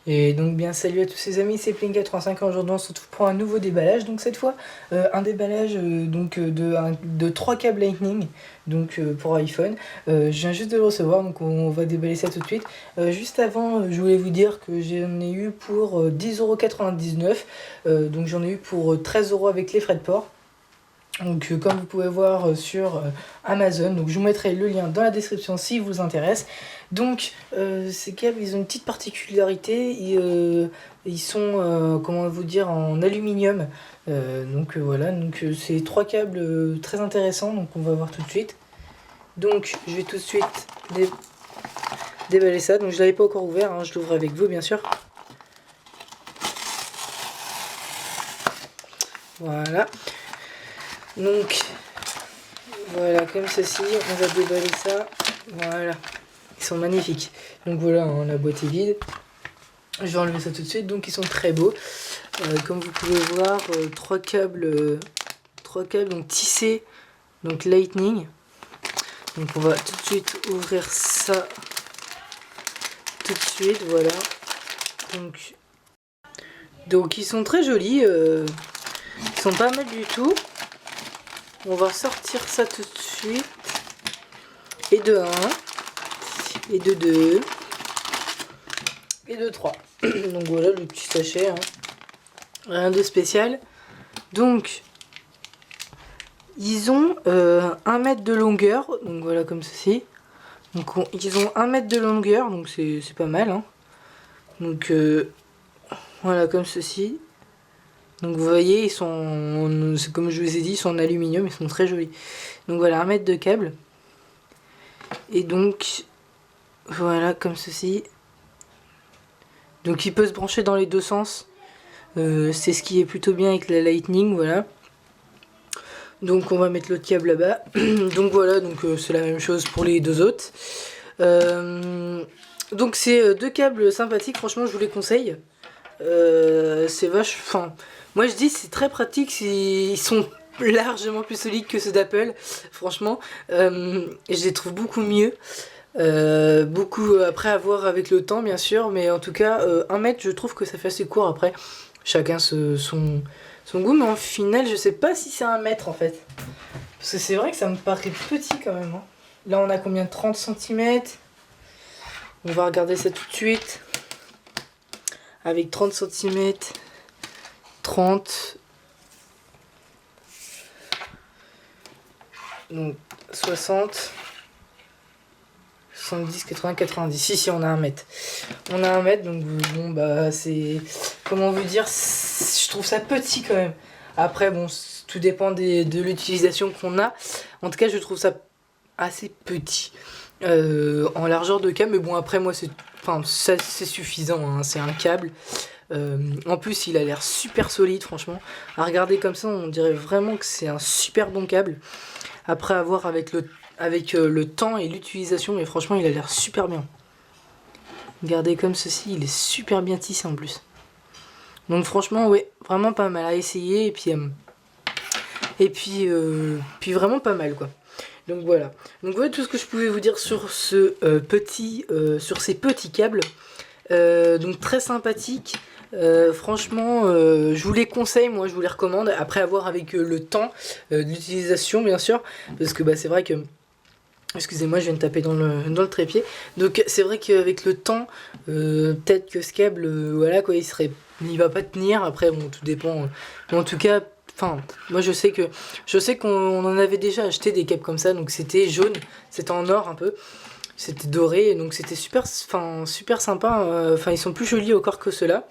Et donc bien salut à tous ces amis, c'est Pling85. Aujourd'hui on se retrouve pour un nouveau déballage. Donc cette fois un déballage de 3 câbles Lightning donc pour iPhone. Je viens juste de le recevoir, donc on va déballer ça tout de suite. Juste avant, je voulais vous dire que j'en ai eu pour 10,99 €. Donc j'en ai eu pour 13 € avec les frais de port. Donc comme vous pouvez voir sur Amazon, donc je vous mettrai le lien dans la description si vous intéresse. Donc ces câbles, ils ont une petite particularité, ils sont comment vous dire, en aluminium. Voilà, donc c'est 3 câbles très intéressants, donc on va voir tout de suite. Donc je vais tout de suite déballer ça, donc je l'avais pas encore ouvert, hein, je l'ouvre avec vous bien sûr. Voilà. Donc voilà, comme ceci, on va déballer ça. Voilà, ils sont magnifiques. Donc voilà, hein, la boîte est vide. Je vais enlever ça tout de suite. Donc ils sont très beaux. Comme vous pouvez voir, 3 câbles donc tissés, donc Lightning. Donc on va tout de suite ouvrir ça tout de suite. Voilà. Donc ils sont très jolis. Ils sont pas mal du tout. On va sortir ça tout de suite. Et de 1. Et de 2. Et de 3. Donc voilà le petit sachet. Hein. Rien de spécial. Donc ils ont 1 mètre de longueur. Donc voilà comme ceci. Donc ils ont 1 mètre de longueur. Donc c'est pas mal. Hein. Donc voilà comme ceci. Donc vous voyez, ils sont, comme je vous ai dit, ils sont en aluminium, ils sont très jolis. Donc voilà, 1 mètre de câble. Et donc, voilà, comme ceci. Donc il peut se brancher dans les deux sens. C'est ce qui est plutôt bien avec la Lightning, voilà. Donc on va mettre l'autre câble là-bas. Donc voilà, donc c'est la même chose pour les deux autres. Donc c'est 2 câbles sympathiques, franchement je vous les conseille. C'est vache, enfin, moi je dis c'est très pratique, ils sont largement plus solides que ceux d'Apple, franchement, je les trouve beaucoup mieux, beaucoup après à voir avec le temps bien sûr, mais en tout cas 1 mètre je trouve que ça fait assez court, après chacun son goût, mais en final je sais pas si c'est 1 mètre en fait, parce que c'est vrai que ça me paraît petit quand même, hein. Là on a combien, 30 cm, on va regarder ça tout de suite. Avec 30 cm, 30, donc 60, 70, 80, 90. Ici, on a 1 mètre. On a 1 mètre, donc bon, bah, c'est. Comment vous dire, je trouve ça petit quand même. Après, bon, tout dépend de l'utilisation qu'on a. En tout cas, je trouve ça assez petit. En largeur de câble, mais bon, après, moi, c'est suffisant, hein, c'est un câble. En plus il a l'air super solide, franchement à regarder comme ça on dirait vraiment que c'est un super bon câble, après avoir avec le temps et l'utilisation, mais franchement il a l'air super bien. Regardez comme ceci, il est super bien tissé en plus, donc franchement ouais, vraiment pas mal à essayer, et puis vraiment pas mal quoi. Donc voilà tout ce que je pouvais vous dire sur ces petits câbles. Donc très sympathique. Franchement, je vous les conseille, moi je vous les recommande, après avoir avec le temps d'utilisation bien sûr, parce que bah, c'est vrai que, excusez-moi, je viens de taper dans le trépied, donc c'est vrai qu'avec le temps, peut-être que ce câble, voilà quoi, il va pas tenir, après bon tout dépend, mais en tout cas, enfin, moi je sais qu'on en avait déjà acheté des câbles comme ça, donc c'était jaune, c'était en or un peu. C'était doré, donc c'était super sympa. Enfin, ils sont plus jolis encore que ceux-là.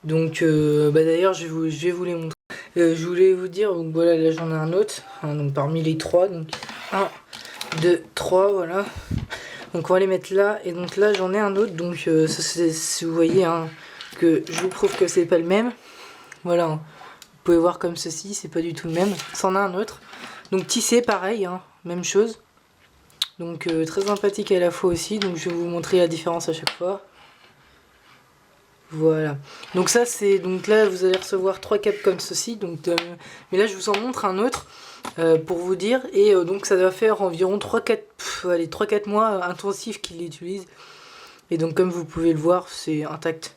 Donc, bah d'ailleurs, je vais vous les montrer. Je voulais vous dire, donc voilà, là j'en ai un autre. Hein, donc parmi les 3, donc 1, 2, 3, voilà. Donc on va les mettre là, et donc là j'en ai un autre. Donc si vous voyez, hein, que je vous prouve que c'est pas le même. Voilà, hein. Vous pouvez voir comme ceci, c'est pas du tout le même. C'en a un autre. Donc tissé, pareil, hein, même chose. Donc très sympathique à la fois aussi, donc je vais vous montrer la différence à chaque fois. Voilà, donc ça c'est, donc là vous allez recevoir 3 câbles comme ceci, donc mais là je vous en montre un autre pour vous dire, et donc ça va faire environ 3-4 mois intensifs qu'il l'utilise, et donc comme vous pouvez le voir c'est intact,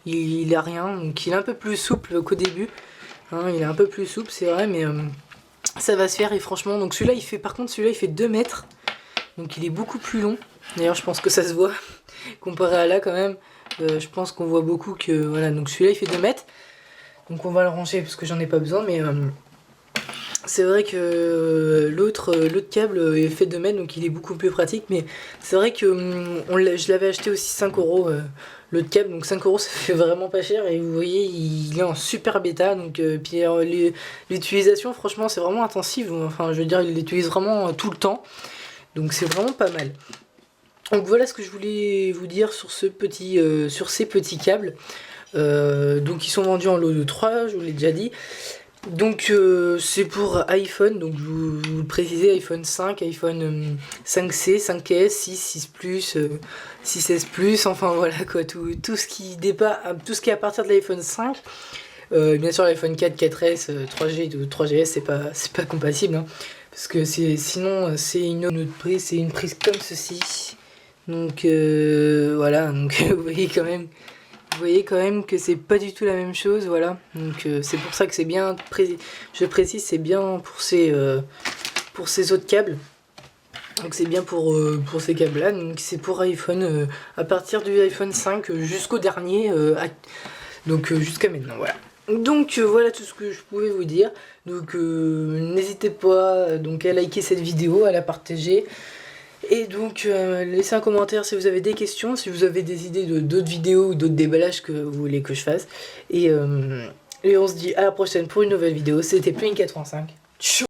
il a rien, donc il est un peu plus souple qu'au début. Hein, il est un peu plus souple, c'est vrai, mais ça va se faire. Et franchement, donc celui-là, par contre, celui-là, il fait 2 mètres. Donc il est beaucoup plus long. D'ailleurs, je pense que ça se voit comparé à là quand même. Je pense qu'on voit beaucoup que voilà. Donc celui-là, il fait 2 mètres. Donc on va le ranger parce que j'en ai pas besoin, mais c'est vrai que l'autre câble est fait 2 mètres, donc il est beaucoup plus pratique. Mais c'est vrai que je l'avais acheté aussi 5 euros l'autre câble, donc 5 euros ça fait vraiment pas cher. Et vous voyez, il est en super bêta, donc puis l'utilisation, franchement, c'est vraiment intensive. Enfin, je veux dire, il l'utilise vraiment tout le temps, donc c'est vraiment pas mal. Donc voilà ce que je voulais vous dire sur ces petits câbles. Donc ils sont vendus en lot de 3, je vous l'ai déjà dit. Donc c'est pour iPhone, donc je vous le précisez, iPhone 5, iPhone 5C, 5S, 6, 6 Plus, 6S Plus, enfin voilà quoi, tout ce qui est à partir de l'iPhone 5. Bien sûr l'iPhone 4, 4S, 3G ou 3GS c'est pas compatible, hein, parce que sinon c'est une autre prise, c'est une prise comme ceci. Donc voilà, donc vous voyez quand même que c'est pas du tout la même chose, voilà. Donc c'est pour ça que c'est bien, je précise, c'est bien pour ces autres câbles. Donc c'est bien pour ces câbles là, donc c'est pour iPhone, à partir du iPhone 5 jusqu'au dernier, donc jusqu'à maintenant, voilà. Donc voilà tout ce que je pouvais vous dire. Donc n'hésitez pas donc à liker cette vidéo, à la partager. Et donc laissez un commentaire si vous avez des questions, si vous avez des idées d'autres vidéos ou d'autres déballages que vous voulez que je fasse. Et on se dit à la prochaine pour une nouvelle vidéo. C'était Plane85. Tchou.